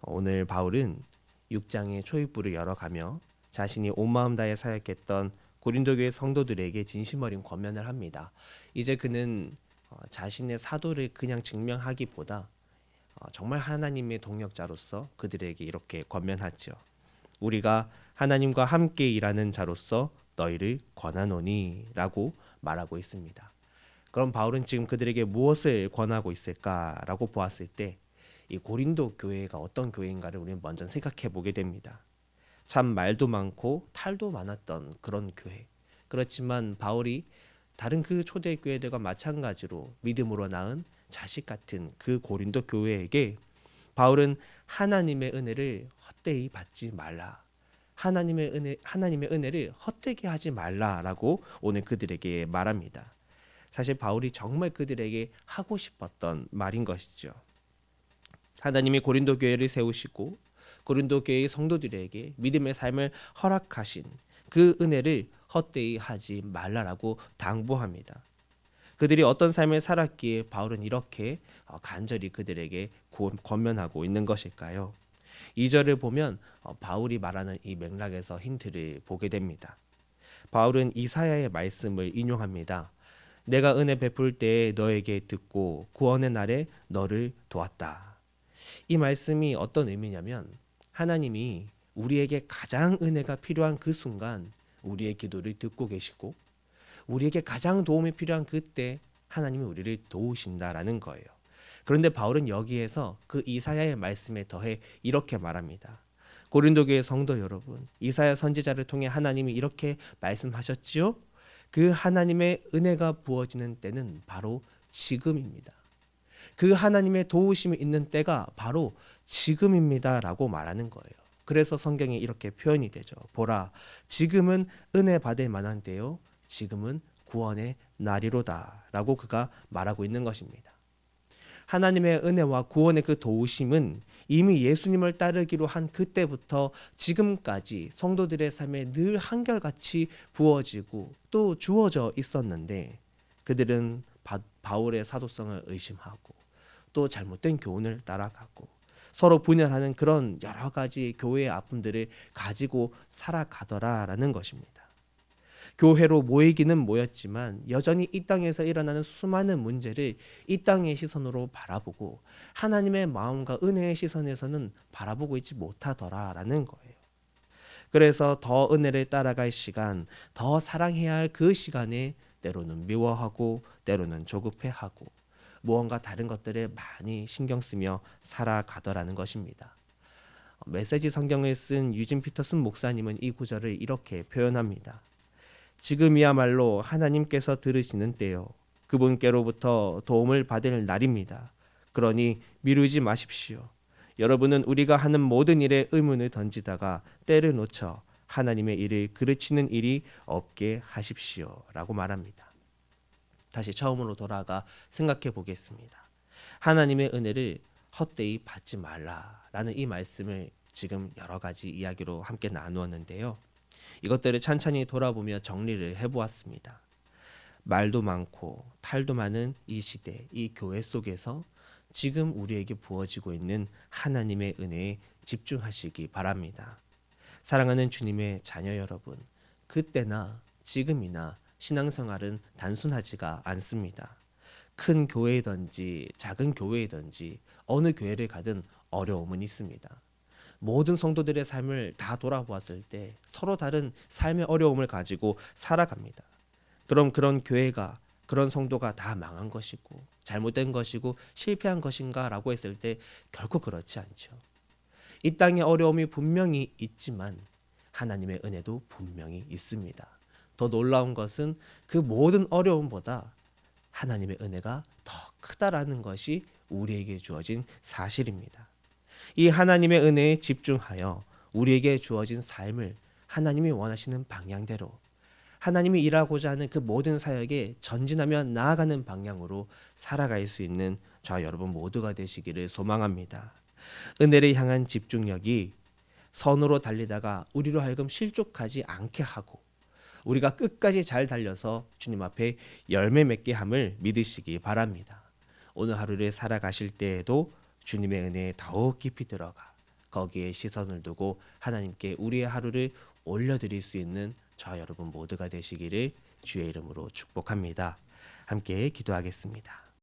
오늘 바울은 6장의 초입부를 열어가며 자신이 온 마음 다해 사역했던 고린도 교회 성도들에게 진심 어린 권면을 합니다. 이제 그는 자신의 사도를 그냥 증명하기보다 정말 하나님의 동역자로서 그들에게 이렇게 권면하죠. 우리가 하나님과 함께 일하는 자로서 너희를 권하노니 라고 말하고 있습니다. 그럼 바울은 지금 그들에게 무엇을 권하고 있을까라고 보았을 때 이 고린도 교회가 어떤 교회인가를 우리는 먼저 생각해 보게 됩니다. 참 말도 많고 탈도 많았던 그런 교회. 그렇지만 바울이 다른 그 초대 교회들과 마찬가지로 믿음으로 낳은 자식 같은 그 고린도 교회에게 바울은 하나님의 은혜를 헛되이 받지 말라. 하나님의 은혜를 헛되게 하지 말라라고 오늘 그들에게 말합니다. 사실 바울이 정말 그들에게 하고 싶었던 말인 것이죠. 하나님이 고린도 교회를 세우시고 고린도 교회의 성도들에게 믿음의 삶을 허락하신 그 은혜를 헛되이 하지 말라라고 당부합니다. 그들이 어떤 삶을 살았기에 바울은 이렇게 간절히 그들에게 권면하고 있는 것일까요? 2절을 보면 바울이 말하는 이 맥락에서 힌트를 보게 됩니다. 바울은 이사야의 말씀을 인용합니다. 내가 은혜 베풀 때에 너에게 듣고 구원의 날에 너를 도왔다. 이 말씀이 어떤 의미냐면 하나님이 우리에게 가장 은혜가 필요한 그 순간 우리의 기도를 듣고 계시고 우리에게 가장 도움이 필요한 그때 하나님이 우리를 도우신다라는 거예요. 그런데 바울은 여기에서 그 이사야의 말씀에 더해 이렇게 말합니다. 고린도 교회 성도 여러분, 이사야 선지자를 통해 하나님이 이렇게 말씀하셨지요? 그 하나님의 은혜가 부어지는 때는 바로 지금입니다. 그 하나님의 도우심이 있는 때가 바로 지금입니다라고 말하는 거예요. 그래서 성경에 이렇게 표현이 되죠. 보라, 지금은 은혜 받을 만한 때요. 지금은 구원의 날이로다라고 그가 말하고 있는 것입니다. 하나님의 은혜와 구원의 그 도우심은 이미 예수님을 따르기로 한 그때부터 지금까지 성도들의 삶에 늘 한결같이 부어지고 또 주어져 있었는데 그들은 바울의 사도성을 의심하고 또 잘못된 교훈을 따라가고 서로 분열하는 그런 여러 가지 교회의 아픔들을 가지고 살아가더라라는 것입니다. 교회로 모이기는 모였지만 여전히 이 땅에서 일어나는 수많은 문제를 이 땅의 시선으로 바라보고 하나님의 마음과 은혜의 시선에서는 바라보고 있지 못하더라라는 거예요. 그래서 더 은혜를 따라갈 시간, 더 사랑해야 할 그 시간에 때로는 미워하고 때로는 조급해하고 무언가 다른 것들에 많이 신경 쓰며 살아가더라는 것입니다. 메시지 성경을 쓴 유진 피터슨 목사님은 이 구절을 이렇게 표현합니다. 지금이야말로 하나님께서 들으시는 때요. 그분께로부터 도움을 받을 날입니다. 그러니 미루지 마십시오. 여러분은 우리가 하는 모든 일에 의문을 던지다가 때를 놓쳐 하나님의 일을 그르치는 일이 없게 하십시오. 라고 말합니다. 다시 처음으로 돌아가 생각해 보겠습니다. 하나님의 은혜를 헛되이 받지 말라라는 이 말씀을 지금 여러 가지 이야기로 함께 나누었는데요. 이것들을 찬찬히 돌아보며 정리를 해보았습니다. 말도 많고 탈도 많은 이 시대, 이 교회 속에서 지금 우리에게 부어지고 있는 하나님의 은혜에 집중하시기 바랍니다. 사랑하는 주님의 자녀 여러분, 그때나 지금이나 신앙생활은 단순하지가 않습니다. 큰 교회이든지 작은 교회이든지 어느 교회를 가든 어려움은 있습니다. 모든 성도들의 삶을 다 돌아보았을 때 서로 다른 삶의 어려움을 가지고 살아갑니다. 그럼 그런 교회가 그런 성도가 다 망한 것이고 잘못된 것이고 실패한 것인가라고 했을 때 결코 그렇지 않죠. 이 땅에 어려움이 분명히 있지만 하나님의 은혜도 분명히 있습니다. 더 놀라운 것은 그 모든 어려움보다 하나님의 은혜가 더 크다라는 것이 우리에게 주어진 사실입니다. 이 하나님의 은혜에 집중하여 우리에게 주어진 삶을 하나님이 원하시는 방향대로 하나님이 일하고자 하는 그 모든 사역에 전진하며 나아가는 방향으로 살아갈 수 있는 저와 여러분 모두가 되시기를 소망합니다. 은혜를 향한 집중력이 선으로 달리다가 우리로 하여금 실족하지 않게 하고 우리가 끝까지 잘 달려서 주님 앞에 열매 맺게 함을 믿으시기 바랍니다. 오늘 하루를 살아가실 때에도 주님의 은혜에 더욱 깊이 들어가 거기에 시선을 두고 하나님께 우리의 하루를 올려드릴 수 있는 저와 여러분 모두가 되시기를 주의 이름으로 축복합니다. 함께 기도하겠습니다.